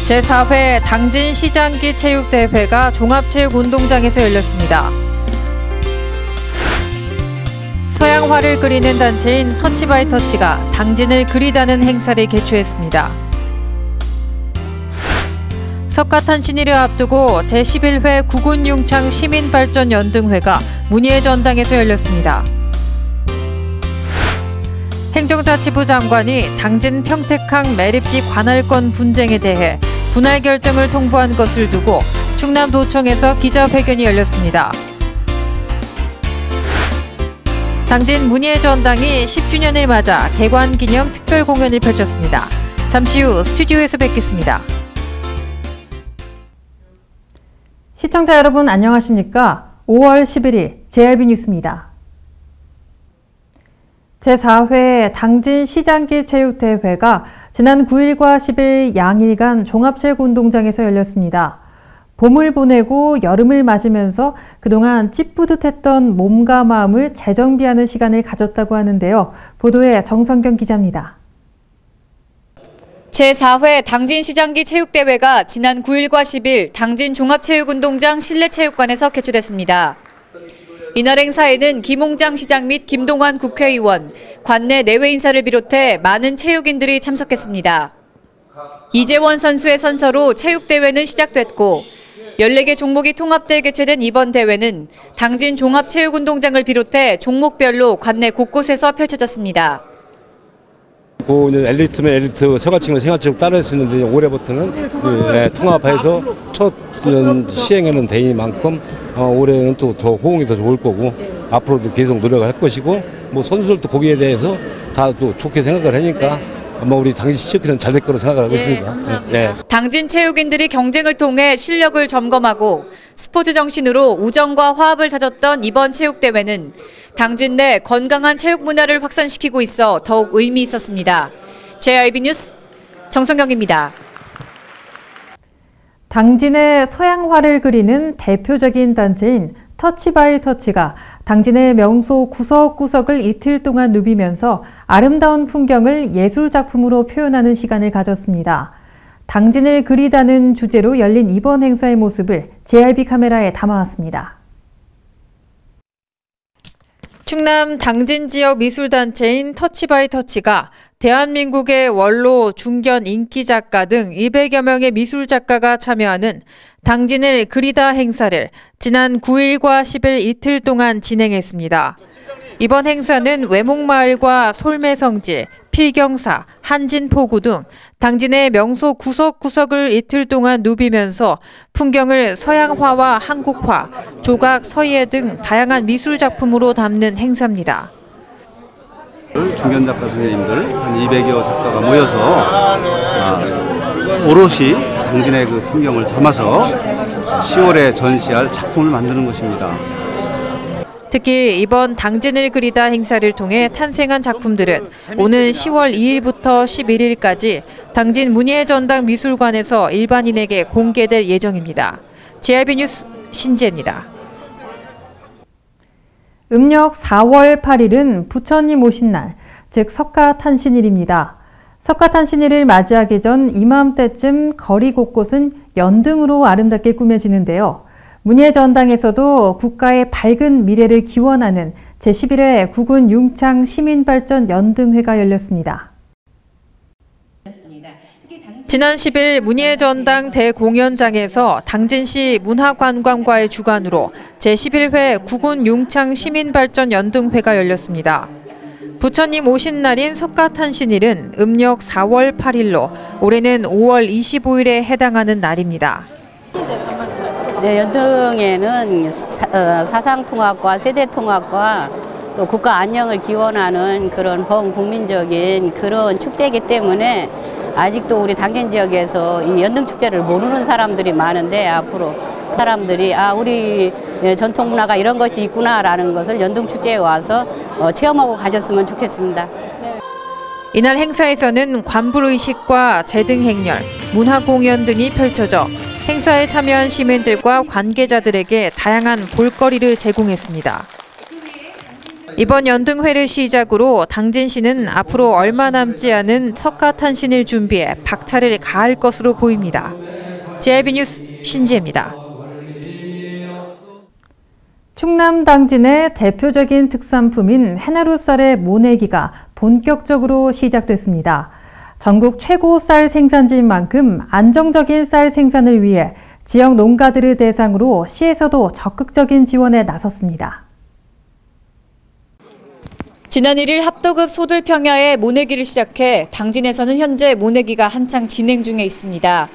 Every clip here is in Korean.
제4회 당진 시장기 체육대회가 종합체육운동장에서 열렸습니다. 서양화를 그리는 단체인 터치바이터치가 당진을 그리다는 행사를 개최했습니다. 석가탄신일을 앞두고 제11회 구군융창 시민발전연등회가 문예의 전당에서 열렸습니다. 행정자치부 장관이 당진 평택항 매립지 관할권 분쟁에 대해 분할 결정을 통보한 것을 두고 충남도청에서 기자회견이 열렸습니다. 당진 문예의 전당이 10주년을 맞아 개관 기념 특별 공연을 펼쳤습니다. 잠시 후 스튜디오에서 뵙겠습니다. 시청자 여러분 안녕하십니까? 5월 11일 JRB 뉴스입니다. 제4회 당진 시장기 체육대회가 지난 9일과 10일 양일간 종합체육운동장에서 열렸습니다. 봄을 보내고 여름을 맞으면서 그동안 찌뿌듯했던 몸과 마음을 재정비하는 시간을 가졌다고 하는데요. 보도에 정성경 기자입니다. 제4회 당진 시장기 체육대회가 지난 9일과 10일 당진 종합체육운동장 실내체육관에서 개최됐습니다. 이날 행사에는 김홍장 시장 및 김동완 국회의원, 관내 내외 인사를 비롯해 많은 체육인들이 참석했습니다. 이재원 선수의 선서로 체육대회는 시작됐고 14개 종목이 통합돼 개최된 이번 대회는 당진 종합체육운동장을 비롯해 종목별로 관내 곳곳에서 펼쳐졌습니다. 엘리트면 엘리트, 생활체육은 생활체육 따로 했었는데 올해부터는 통합해서 첫 시행하는 대회인 만큼 올해는 또 더 호응이 더 좋을 거고 앞으로도 계속 노력을 할 것이고 뭐 선수들도 거기에 대해서 다 또 좋게 생각을 하니까 아마 우리 당진 시체크는 잘 될 거로 생각을 하고 있습니다. 네. 당진 체육인들이 경쟁을 통해 실력을 점검하고 스포츠 정신으로 우정과 화합을 다졌던 이번 체육대회는 당진 내 건강한 체육 문화를 확산시키고 있어 더욱 의미 있었습니다. JRB 뉴스 정성경입니다. 당진의 서양화를 그리는 대표적인 단체인 터치바이터치가 당진의 명소 구석구석을 이틀 동안 누비면서 아름다운 풍경을 예술작품으로 표현하는 시간을 가졌습니다. 당진을 그리다는 주제로 열린 이번 행사의 모습을 JRB 카메라에 담아왔습니다. 충남 당진 지역 미술단체인 터치바이터치가 대한민국의 원로, 중견, 인기작가 등 200여 명의 미술작가가 참여하는 당진을 그리다 행사를 지난 9일과 10일 이틀 동안 진행했습니다. 이번 행사는 외목마을과 솔매성지, 필경사, 한진포구 등 당진의 명소 구석구석을 이틀 동안 누비면서 풍경을 서양화와 한국화, 조각, 서예 등 다양한 미술작품으로 담는 행사입니다. 중견 작가 선생님들 한 200여 작가가 모여서 오롯이 당진의 그 풍경을 담아서 10월에 전시할 작품을 만드는 것입니다. 특히 이번 당진을 그리다 행사를 통해 탄생한 작품들은 오는 10월 2일부터 11일까지 당진 문예의 전당 미술관에서 일반인에게 공개될 예정입니다. JRB 뉴스 신지혜입니다. 음력 4월 8일은 부처님 오신 날, 즉 석가탄신일입니다. 석가탄신일을 맞이하기 전 이맘때쯤 거리 곳곳은 연등으로 아름답게 꾸며지는데요. 문예의 전당에서도 국가의 밝은 미래를 기원하는 제11회 구군융창 시민발전 연등회가 열렸습니다. 지난 10일 문예의 전당 대공연장에서 당진시 문화관광과의 주관으로 제11회 구군융창 시민발전 연등회가 열렸습니다. 부처님 오신 날인 석가탄신일은 음력 4월 8일로 올해는 5월 25일에 해당하는 날입니다. 네, 연등에는 사상통합과 세대통합과 또 국가 안녕을 기원하는 그런 범국민적인 그런 축제이기 때문에 아직도 우리 당진 지역에서 이 연등축제를 모르는 사람들이 많은데 앞으로 사람들이 우리 전통 문화가 이런 것이 있구나라는 것을 연등축제에 와서 체험하고 가셨으면 좋겠습니다. 이날 행사에서는 관불의식과 제등행렬, 문화공연 등이 펼쳐져 행사에 참여한 시민들과 관계자들에게 다양한 볼거리를 제공했습니다. 이번 연등회를 시작으로 당진시는 앞으로 얼마 남지 않은 석가탄신을 준비해 박차를 가할 것으로 보입니다. JIB 뉴스 신지혜입니다. 충남 당진의 대표적인 특산품인 해나루 쌀의 모내기가 본격적으로 시작됐습니다. 전국 최고 쌀 생산지인 만큼 안정적인 쌀 생산을 위해 지역 농가들을 대상으로 시에서도 적극적인 지원에 나섰습니다. 지난 1일 합도급 소들평야에 모내기를 시작해 당진에서는 현재 모내기가 한창 진행 중에 있습니다.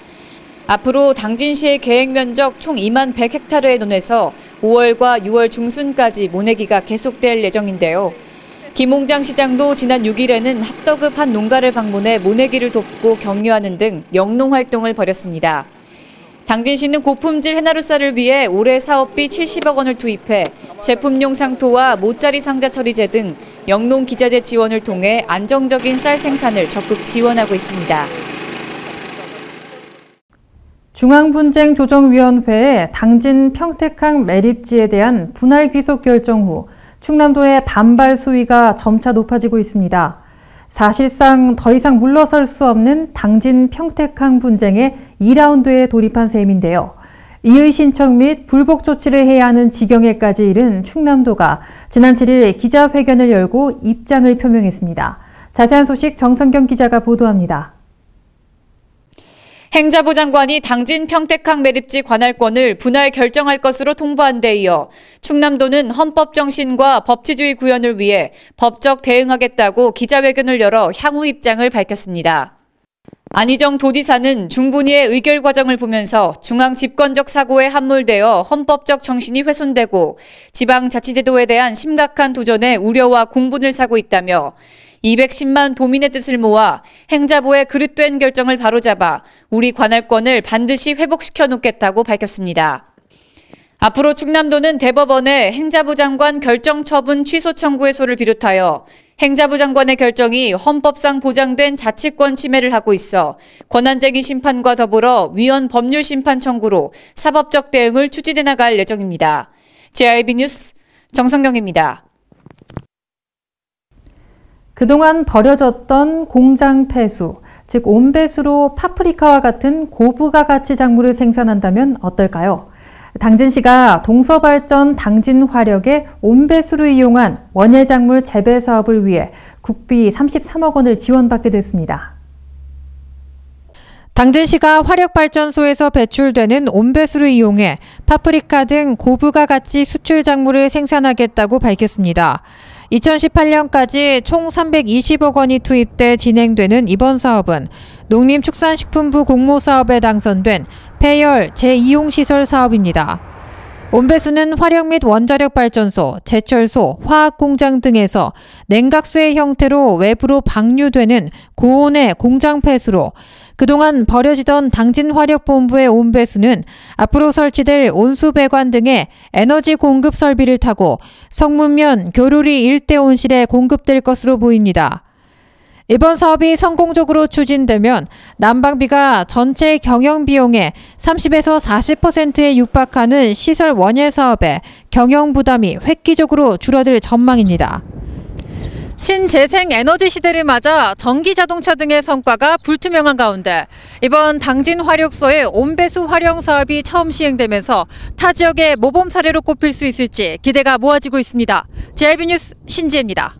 앞으로 당진시의 계획 면적 총 2만 100헥타르의 논에서 5월과 6월 중순까지 모내기가 계속될 예정인데요. 김홍장 시장도 지난 6일에는 합도급 한 농가를 방문해 모내기를 돕고 격려하는 등 영농 활동을 벌였습니다. 당진시는 고품질 해나루 쌀을 위해 올해 사업비 70억 원을 투입해 제품용 상토와 모짜리 상자 처리제 등 영농 기자재 지원을 통해 안정적인 쌀 생산을 적극 지원하고 있습니다. 중앙분쟁조정위원회의 당진 평택항 매립지에 대한 분할 귀속 결정 후 충남도의 반발 수위가 점차 높아지고 있습니다. 사실상 더 이상 물러설 수 없는 당진 평택항 분쟁의 2라운드에 돌입한 셈인데요. 이의 신청 및 불복 조치를 해야 하는 지경에까지 이른 충남도가 지난 7일 기자회견을 열고 입장을 표명했습니다. 자세한 소식 정성경 기자가 보도합니다. 행자부 장관이 당진 평택항 매립지 관할권을 분할 결정할 것으로 통보한 데 이어 충남도는 헌법 정신과 법치주의 구현을 위해 법적 대응하겠다고 기자회견을 열어 향후 입장을 밝혔습니다. 안희정 도지사는 중분위의 의결 과정을 보면서 중앙 집권적 사고에 함몰되어 헌법적 정신이 훼손되고 지방자치제도에 대한 심각한 도전에 우려와 공분을 사고 있다며 210만 도민의 뜻을 모아 행자부의 그릇된 결정을 바로잡아 우리 관할권을 반드시 회복시켜 놓겠다고 밝혔습니다. 앞으로 충남도는 대법원에 행자부 장관 결정 처분 취소 청구 해소를 비롯하여 행자부 장관의 결정이 헌법상 보장된 자치권 침해를 하고 있어 권한쟁의 심판과 더불어 위헌 법률 심판 청구로 사법적 대응을 추진해 나갈 예정입니다. JIB 뉴스 정성경입니다. 그동안 버려졌던 공장 폐수, 즉 온배수로 파프리카와 같은 고부가 가치 작물을 생산한다면 어떨까요? 당진시가 동서발전 당진화력의 온배수를 이용한 원예작물 재배 사업을 위해 국비 33억 원을 지원받게 됐습니다. 당진시가 화력발전소에서 배출되는 온배수를 이용해 파프리카 등 고부가 가치 수출 작물을 생산하겠다고 밝혔습니다. 2018년까지 총 320억 원이 투입돼 진행되는 이번 사업은 농림축산식품부 공모사업에 당선된 폐열 재이용시설 사업입니다. 온배수는 화력 및 원자력 발전소, 제철소, 화학공장 등에서 냉각수의 형태로 외부로 방류되는 고온의 공장 폐수로 그동안 버려지던 당진화력본부의 온배수는 앞으로 설치될 온수배관 등의 에너지 공급 설비를 타고 성문면 교류리 일대 온실에 공급될 것으로 보입니다. 이번 사업이 성공적으로 추진되면 난방비가 전체 경영 비용의 30에서 40%에 육박하는 시설 원예 사업에 경영 부담이 획기적으로 줄어들 전망입니다. 신재생 에너지 시대를 맞아 전기 자동차 등의 성과가 불투명한 가운데 이번 당진 화력소의 온배수 활용 사업이 처음 시행되면서 타 지역의 모범 사례로 꼽힐 수 있을지 기대가 모아지고 있습니다. JIB 뉴스 신지혜입니다.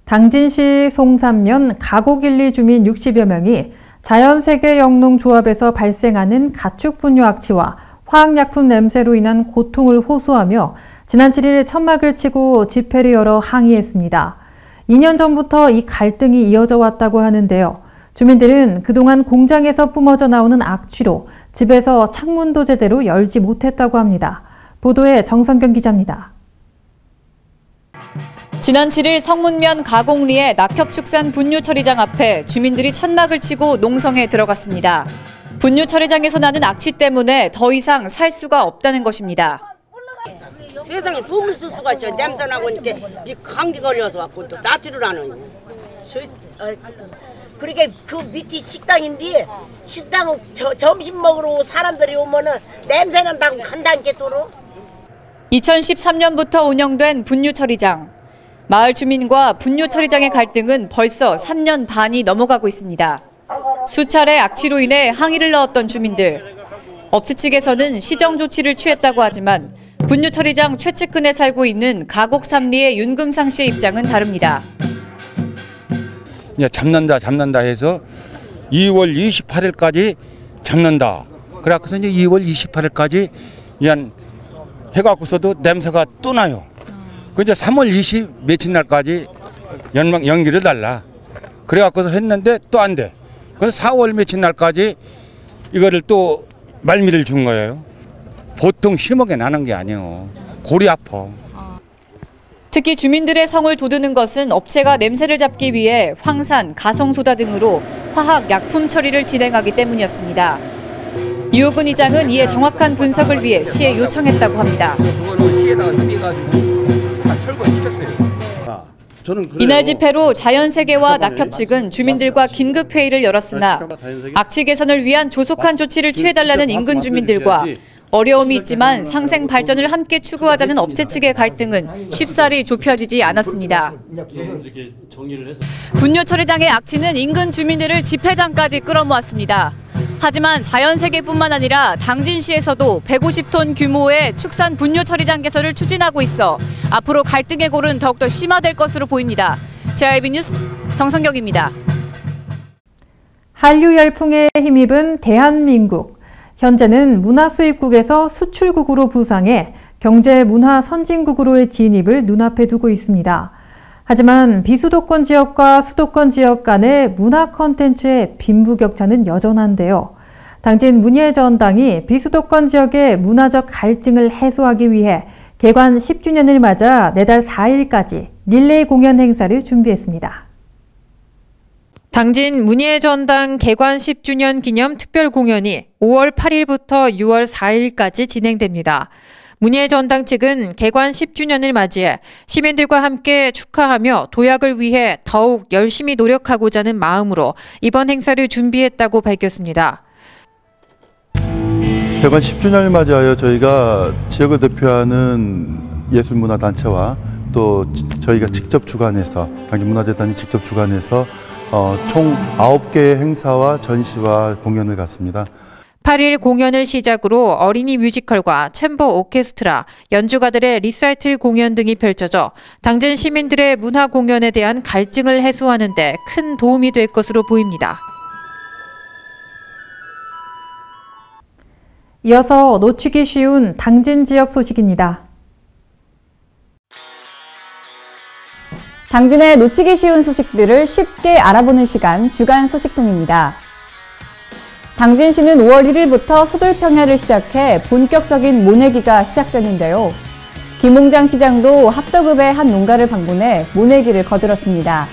당진시 송산면 가곡일리 주민 60여 명이 자연세계 영농조합에서 발생하는 가축분뇨 악취와 화학약품 냄새로 인한 고통을 호소하며 지난 7일 천막을 치고 집회를 열어 항의했습니다. 2년 전부터 이 갈등이 이어져 왔다고 하는데요. 주민들은 그동안 공장에서 뿜어져 나오는 악취로 집에서 창문도 제대로 열지 못했다고 합니다. 보도에 정성경 기자입니다. 지난 7일 성문면 가곡리의 낙협축산 분뇨처리장 앞에 주민들이 천막을 치고 농성에 들어갔습니다. 분뇨처리장에서 나는 악취 때문에 더 이상 살 수가 없다는 것입니다. 세상에 숨을 쓸 수가 있어요. 냄새 나고 이렇게 이 감기 걸려서 갖고 또 낫지를 않아요. 그러게 그 밑이 식당인데 식당 점심 먹으러 사람들이 오면은 냄새 난다고 간다니까 도로. 2013년부터 운영된 분유처리장. 마을 주민과 분유처리장의 갈등은 벌써 3년 반이 넘어가고 있습니다. 수차례 악취로 인해 항의를 넣었던 주민들. 업체 측에서는 시정 조치를 취했다고 하지만 분유처리장 최측근에 살고 있는 가곡 삼리의 윤금상 씨의 입장은 다릅니다. 이제 잡는다 해서 2월 28일까지 잡는다. 그래서 이제 2월 28일까지 그냥 해갖고서도 냄새가 또 나요. 그 이제 3월 20 며칠 날까지 연기를 달라. 그래갖고서 했는데 또 안 돼. 그래서 4월 며칠 날까지 이거를 또 말미를 준 거예요. 보통 심하게 나는 게 아니에요. 골이 아파. 특히 주민들의 성을 돋우는 것은 업체가 냄새를 잡기 위해 황산, 가성소다 등으로 화학 약품 처리를 진행하기 때문이었습니다. 유호근 이장은 이에 정확한 분석을 위해 시에 요청했다고 합니다. 그거는 시에다가 협의해가지고 다 철거시켰어요. 이날 집회로 자연세계와 낙협 측은 주민들과 긴급 회의를 열었으나 악취 개선을 위한 조속한 조치를 취해달라는 인근 주민들과 어려움이 있지만 상생 발전을 함께 추구하자는 업체 측의 갈등은 쉽사리 좁혀지지 않았습니다. 분유처리장의 악취는 인근 주민들을 집회장까지 끌어모았습니다. 하지만 자연세계뿐만 아니라 당진시에서도 150톤 규모의 축산 분유처리장 개설을 추진하고 있어 앞으로 갈등의 골은 더욱더 심화될 것으로 보입니다. JIB 뉴스 정성경입니다. 한류 열풍에 힘입은 대한민국. 현재는 문화수입국에서 수출국으로 부상해 경제 문화 선진국으로의 진입을 눈앞에 두고 있습니다. 하지만 비수도권 지역과 수도권 지역 간의 문화 콘텐츠의 빈부격차는 여전한데요. 당진 문예전당이 비수도권 지역의 문화적 갈증을 해소하기 위해 개관 10주년을 맞아 내달 4일까지 릴레이 공연 행사를 준비했습니다. 당진 문예전당 개관 10주년 기념 특별 공연이 5월 8일부터 6월 4일까지 진행됩니다. 문예전당 측은 개관 10주년을 맞이해 시민들과 함께 축하하며 도약을 위해 더욱 열심히 노력하고자 하는 마음으로 이번 행사를 준비했다고 밝혔습니다. 개관 10주년을 맞이하여 저희가 지역을 대표하는 예술문화단체와 또 저희가 직접 주관해서 당진문화재단이 직접 주관해서 총 9개의 행사와 전시와 공연을 갖습니다. 8일 공연을 시작으로 어린이 뮤지컬과 챔버 오케스트라, 연주가들의 리사이틀 공연 등이 펼쳐져 당진 시민들의 문화 공연에 대한 갈증을 해소하는 데 큰 도움이 될 것으로 보입니다. 이어서 놓치기 쉬운 당진 지역 소식입니다. 당진의 놓치기 쉬운 소식들을 쉽게 알아보는 시간 주간 소식통입니다. 당진시는 5월 1일부터 소들평야를 시작해 본격적인 모내기가 시작되는데요. 김홍장 시장도 합덕읍의 한 농가를 방문해 모내기를 거들었습니다.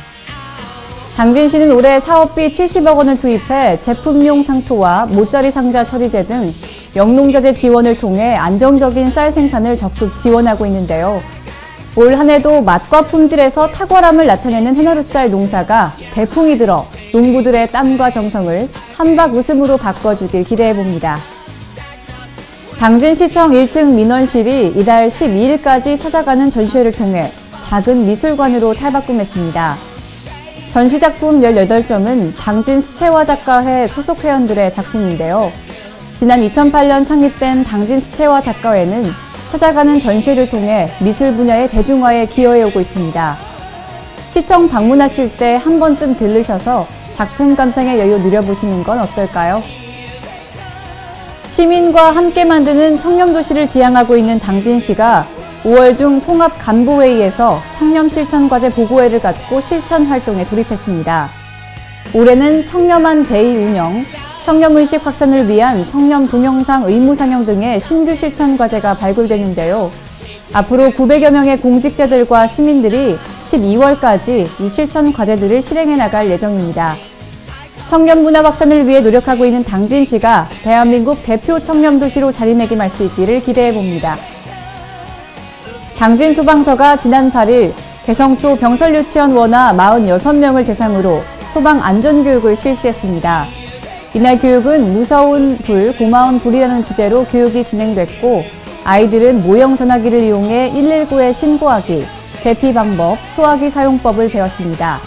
당진시는 올해 사업비 70억 원을 투입해 제품용 상토와 모짜리 상자 처리제 등 영농자재 지원을 통해 안정적인 쌀 생산을 적극 지원하고 있는데요. 올 한 해도 맛과 품질에서 탁월함을 나타내는 해너루쌀 농사가 대풍이 들어 농부들의 땀과 정성을 한박 웃음으로 바꿔주길 기대해봅니다. 당진시청 1층 민원실이 이달 12일까지 찾아가는 전시회를 통해 작은 미술관으로 탈바꿈했습니다. 전시작품 18점은 당진 수채화 작가회 소속 회원들의 작품인데요. 지난 2008년 창립된 당진 수채화 작가회는 찾아가는 전시회를 통해 미술 분야의 대중화에 기여해오고 있습니다. 시청 방문하실 때 한 번쯤 들르셔서 작품 감상의 여유 누려보시는 건 어떨까요? 시민과 함께 만드는 청렴도시를 지향하고 있는 당진시가 5월 중 통합 간부회의에서 청렴 실천 과제 보고회를 갖고 실천 활동에 돌입했습니다. 올해는 청렴한 데이 운영, 청렴의식 확산을 위한 청렴 동영상 의무 상영 등의 신규 실천 과제가 발굴되는데요. 앞으로 900여 명의 공직자들과 시민들이 12월까지 이 실천 과제들을 실행해 나갈 예정입니다. 청렴 문화 확산을 위해 노력하고 있는 당진시가 대한민국 대표 청렴도시로 자리매김할 수 있기를 기대해봅니다. 당진 소방서가 지난 8일 개성초 병설유치원원아 46명을 대상으로 소방 안전교육을 실시했습니다. 이날 교육은 무서운 불, 고마운 불이라는 주제로 교육이 진행됐고 아이들은 모형 전화기를 이용해 119에 신고하기, 대피 방법, 소화기 사용법을 배웠습니다.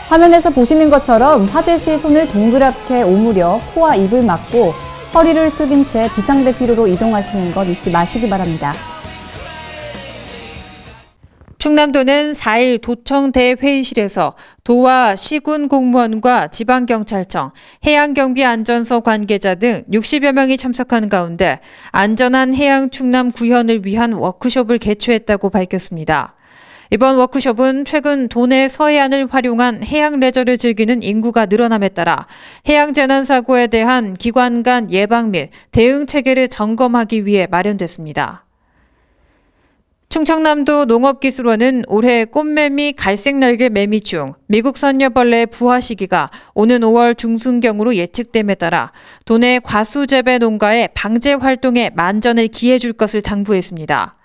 화면에서 보시는 것처럼 화재 시 손을 동그랗게 오므려 코와 입을 막고 허리를 숙인 채 비상대피로로 이동하시는 것 잊지 마시기 바랍니다. 충남도는 4일 도청 대회의실에서 도와 시군 공무원과 지방경찰청, 해양경비안전서 관계자 등 60여 명이 참석한 가운데 안전한 해양 충남 구현을 위한 워크숍을 개최했다고 밝혔습니다. 이번 워크숍은 최근 도내 서해안을 활용한 해양 레저를 즐기는 인구가 늘어남에 따라 해양 재난 사고에 대한 기관 간 예방 및 대응 체계를 점검하기 위해 마련됐습니다. 충청남도 농업기술원은 올해 꽃매미 갈색날개 매미중, 미국 선녀벌레 부화 시기가 오는 5월 중순경으로 예측됨에 따라 도내 과수재배 농가의 방제 활동에 만전을 기해 줄 것을 당부했습니다.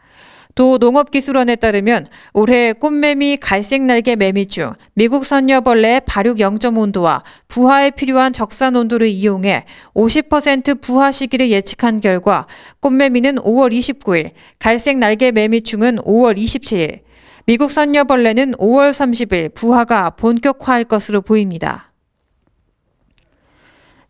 도 농업기술원에 따르면 올해 꽃매미 갈색날개 매미 중 미국 선녀벌레의 발육 0.온도와 부화에 필요한 적산 온도를 이용해 50% 부화 시기를 예측한 결과 꽃매미는 5월 29일, 갈색날개 매미충은 5월 27일, 미국 선녀벌레는 5월 30일 부화가 본격화할 것으로 보입니다.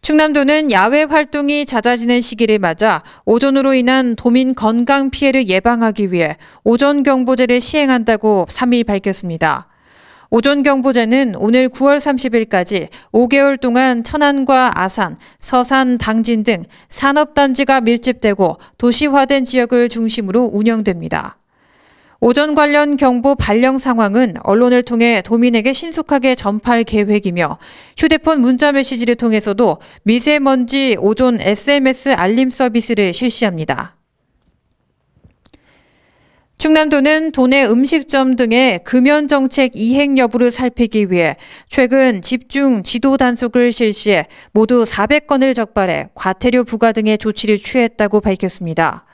충남도는 야외 활동이 잦아지는 시기를 맞아 오존으로 인한 도민 건강 피해를 예방하기 위해 오존경보제를 시행한다고 3일 밝혔습니다. 오존경보제는 오늘 9월 30일까지 5개월 동안 천안과 아산, 서산, 당진 등 산업단지가 밀집되고 도시화된 지역을 중심으로 운영됩니다. 오존 관련 경보 발령 상황은 언론을 통해 도민에게 신속하게 전파할 계획이며 휴대폰 문자 메시지를 통해서도 미세먼지 오존 SMS 알림 서비스를 실시합니다. 충남도는 도내 음식점 등의 금연 정책 이행 여부를 살피기 위해 최근 집중 지도 단속을 실시해 모두 400건을 적발해 과태료 부과 등의 조치를 취했다고 밝혔습니다.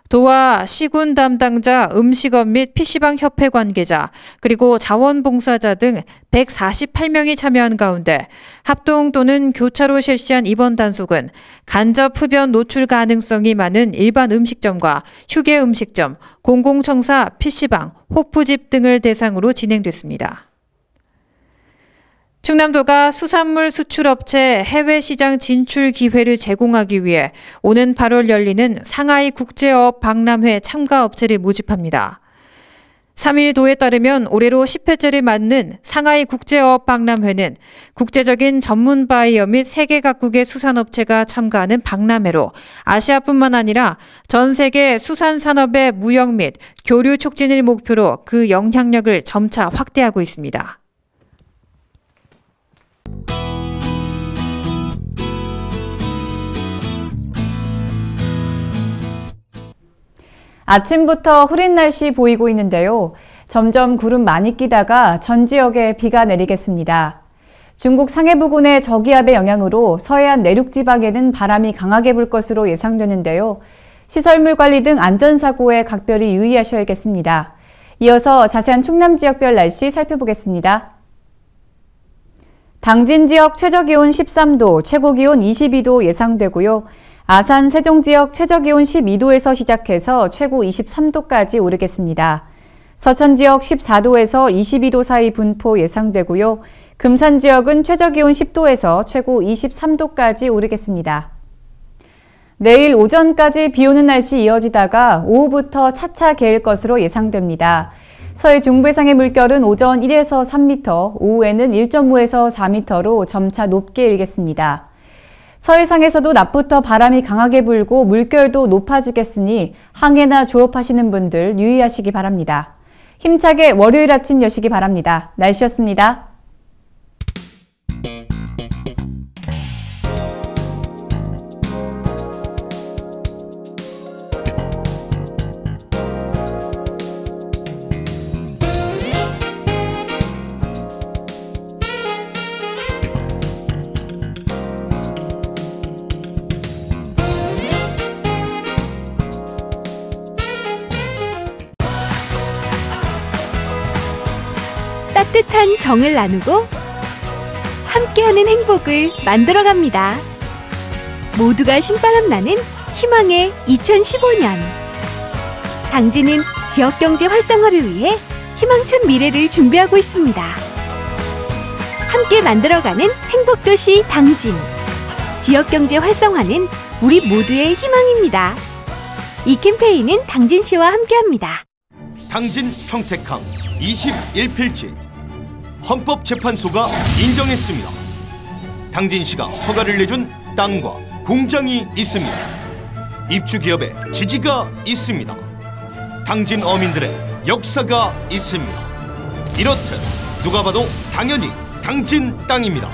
도와 시군 담당자, 음식업 및 PC방 협회 관계자, 그리고 자원봉사자 등 148명이 참여한 가운데 합동 또는 교차로 실시한 이번 단속은 간접 흡연 노출 가능성이 많은 일반 음식점과 휴게 음식점, 공공청사, PC방, 호프집 등을 대상으로 진행됐습니다. 충남도가 수산물 수출업체 해외 시장 진출 기회를 제공하기 위해 오는 8월 열리는 상하이 국제어업 박람회 참가 업체를 모집합니다. 3일 도에 따르면 올해로 10회째를 맞는 상하이 국제어업 박람회는 국제적인 전문 바이어 및 세계 각국의 수산업체가 참가하는 박람회로 아시아뿐만 아니라 전 세계 수산산업의 무역 및 교류 촉진을 목표로 그 영향력을 점차 확대하고 있습니다. 아침부터 흐린 날씨 보이고 있는데요. 점점 구름 많이 끼다가 전 지역에 비가 내리겠습니다. 중국 상해 부근의 저기압의 영향으로 서해안 내륙 지방에는 바람이 강하게 불 것으로 예상되는데요. 시설물 관리 등 안전사고에 각별히 유의하셔야겠습니다. 이어서 자세한 충남 지역별 날씨 살펴보겠습니다. 당진 지역 최저기온 13도, 최고기온 22도 예상되고요. 아산, 세종 지역 최저기온 12도에서 시작해서 최고 23도까지 오르겠습니다. 서천 지역 14도에서 22도 사이 분포 예상되고요. 금산 지역은 최저기온 10도에서 최고 23도까지 오르겠습니다. 내일 오전까지 비 오는 날씨 이어지다가 오후부터 차차 개일 것으로 예상됩니다. 서해 중부 해상의 물결은 오전 1에서 3m, 오후에는 1.5에서 4m로 점차 높게 일겠습니다. 서해상에서도 낮부터 바람이 강하게 불고 물결도 높아지겠으니 항해나 조업하시는 분들 유의하시기 바랍니다. 힘차게 월요일 아침 여시기 바랍니다. 날씨였습니다. 따뜻한 정을 나누고 함께하는 행복을 만들어갑니다. 모두가 신바람 나는 희망의 2015년 당진은 지역경제 활성화를 위해 희망찬 미래를 준비하고 있습니다. 함께 만들어가는 행복도시 당진. 지역경제 활성화는 우리 모두의 희망입니다. 이 캠페인은 당진시와 함께합니다. 당진 평택항 21필지 헌법재판소가 인정했습니다. 당진시가 허가를 내준 땅과 공장이 있습니다. 입주기업의 지지가 있습니다. 당진 어민들의 역사가 있습니다. 이렇듯 누가 봐도 당연히 당진 땅입니다.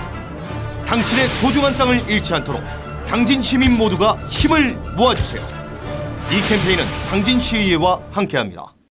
당신의 소중한 땅을 잃지 않도록 당진 시민 모두가 힘을 모아주세요. 이 캠페인은 당진시의회와 함께합니다.